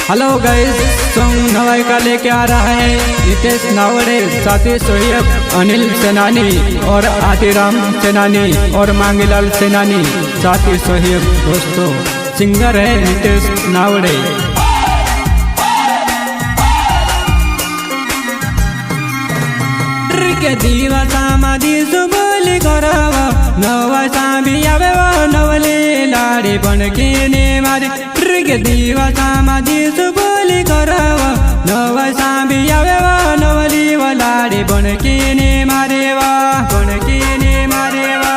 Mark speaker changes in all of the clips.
Speaker 1: Hello guys, song नवाई का लेके आ रहा है नितेश नावड़े, साथी सोहेब अनिल सेनानी और आतिराम सेनानी और मांगीलाल सेनानी, साथी सोहेब। दोस्तों सिंगर है नितेश नावड़े। के दिवसा मादी सुबोली कराव नवसा भी आवे नवली लाड़ी बनके ने मारे। के दिवसा मादी सुबोली कराव नवसा भी आवे नवली लाड़ी बनके ने मारे वा, बनके ने मारे वा।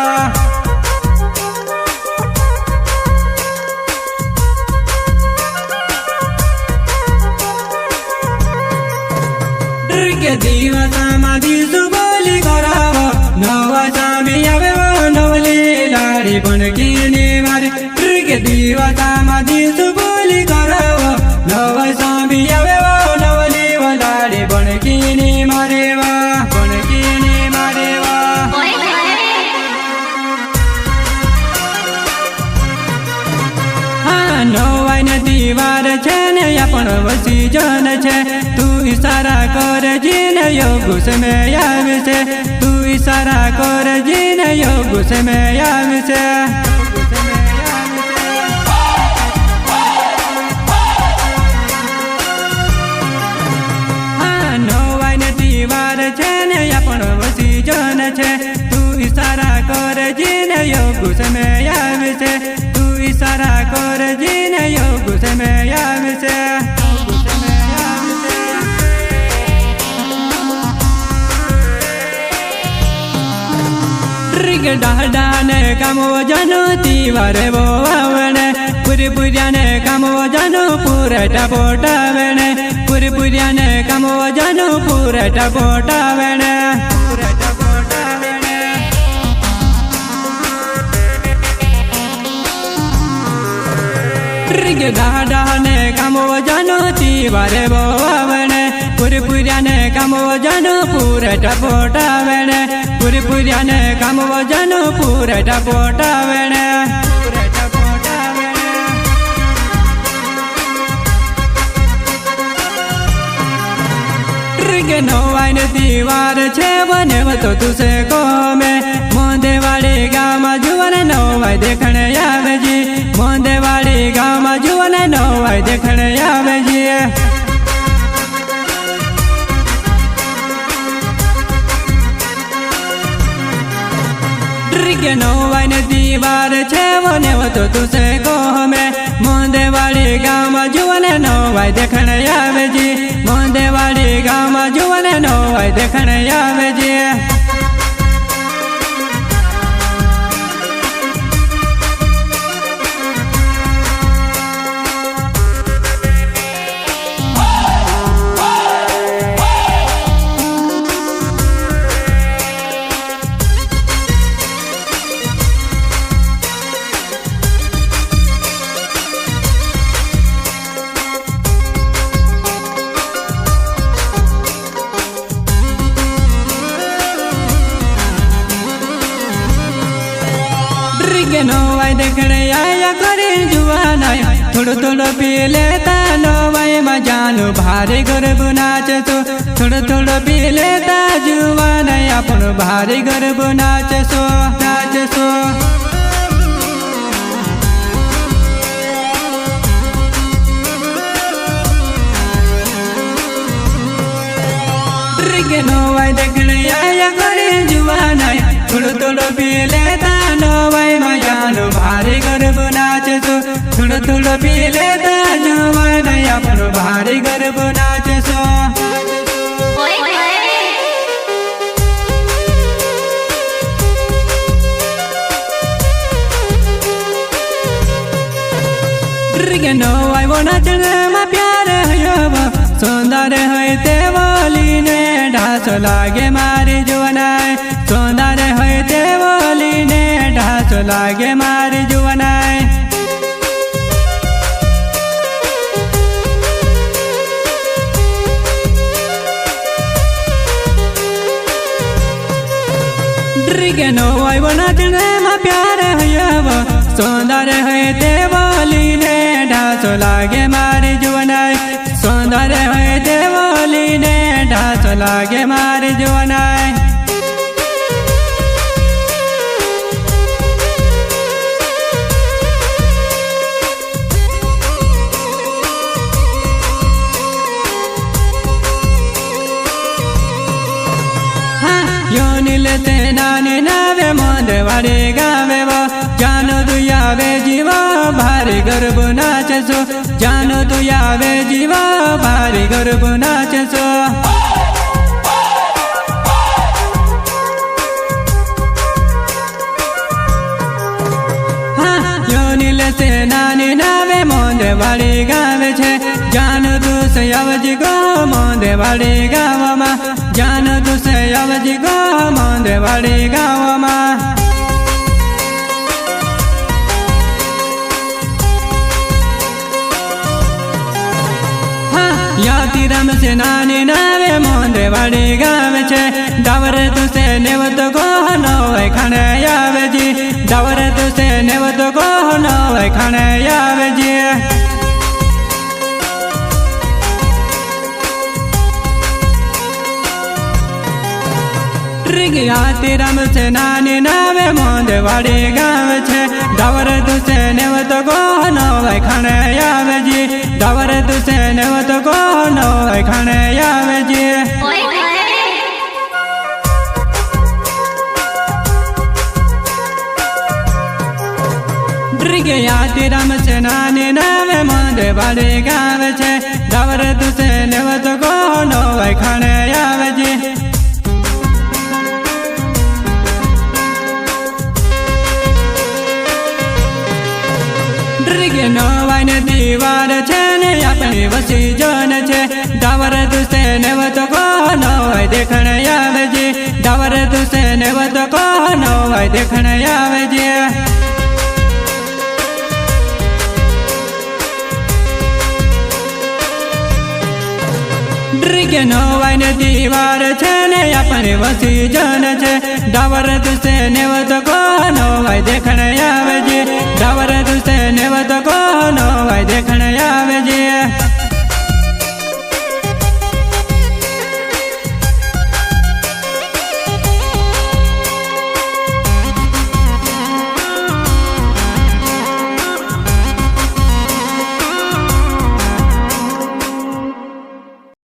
Speaker 1: के दिवसा मादी सुबोली कराव नवसा भी आवे नवली लाड़ी बनके ने मारे। के दिवसा मादी सुबोली कराव नवसा भी आवे नवली लाड़ी बनके ने मारे वा, बनके ने मारे वा। हाँ नवाई न दीवार छे ने अपन वसी जन छे। तू इशारा कर जिन योग से में आवे से, तू इशारा कर जिन योग से में आवे से। हाँ नवाई न दीवार छे ने अपन वसी जन छे। तू इशारा कर जिन योग से में आवे से, तू इशारा कर जिन योग से में आवे से। डाने कामो जानो तीवारे वो आवने, पूरी पुरियाने कामो जानो पूरे टपोटावने, पूरी पुरियाने कामो जानो पूरे टपोटावने, पूरे टपोटावने। डाने कामो जानो तीवारे वो आवने, पूरी पुरियाने कामो जानो पूरे टपोटावने, पूरी पुरियाने कामो जानो पूरे टपोटावने, पूरे टपोटावने। के नवाई न दीवार छे बने तो तुसे को में मोंदेवाड़ी गाम जुवन नवाई देखने आवे जी, मोंदेवाड़ी गाम जुवन नवाई देखने आवे जी। के नवाई न दीवार छे बने तो तुसे को में मोंदेवाड़ी गाम जुवन नवाई देखने आवे जी, मोंदेवाड़ी गाम जुवन नवाई देखने आवे जी। नवाई देखने आया करे जुआना, थोड़ो थोड़ो पी लेता नवाई में जानू भारी गर्भ नाच सो, थोड़ो थोड़ो पी लेता जुआना अपन भारी गर्भ नाच सो, नाच सो। नवाई देखने आया करे जुआना, थोड़ो थोड़ो पी लेता नवाई में जानू भारी गर्भ नाच सो, थोड़ो थोड़ो पी लेता जुआना अपन भारी गर्भ नाच सो। नवाई वो नाचने में प्यार है सुंदर है देवली ने ढास लागे मारी जुवनाय, सुंदर है देवली ने ढास लागे मारी जुवनाय। नवाई वो नाचने में प्यार है सुंदर है देवली ने ढास लागे मारी जुवनाय, ने ढास लागे मारी जोनाय योनिले नानी नावे मोंदे वाडे गावे वो जानो तू यावे जीवा भारी गर्भ नाचसो जानो तू यावे जीवा भारी गर्भ नाचसो योनिले से नानी नावे मोंदे वाडे गावे छे जानो तू से यावजी गो मोंदे वाडे गावा जान तुसे अवजी गो मोंदे वाडे गावा यातिरम से नानी नावे मोंदे वाडे गावे छे डावर तुसे नेवत गो नोय खाने आवे जी डावर तुसे नेवत गो नोय खाने आवे जी यातिरम से नानी नावे मोंदे वाडे गावे छे डावर तुसे नेवत गो नोय खाने आवे जी डावर तुसे नेवत गो नोय खाने आवे जी यातिरम से नानी नावे मोंदे वाडे गावे छे डावर तुसे नेवत गो नोय खाने आवे जी नवाई ने दीवार छे ने अपनी वसी जन छे डावर तुसे नेवत को नवाई देखने आवे जी डावर तुसे नेवत को नवाई देखने आवे जी नवाई ने दीवार छे ने अपनी वसी जन छे डावर तुसे नेवत को नवाई देखने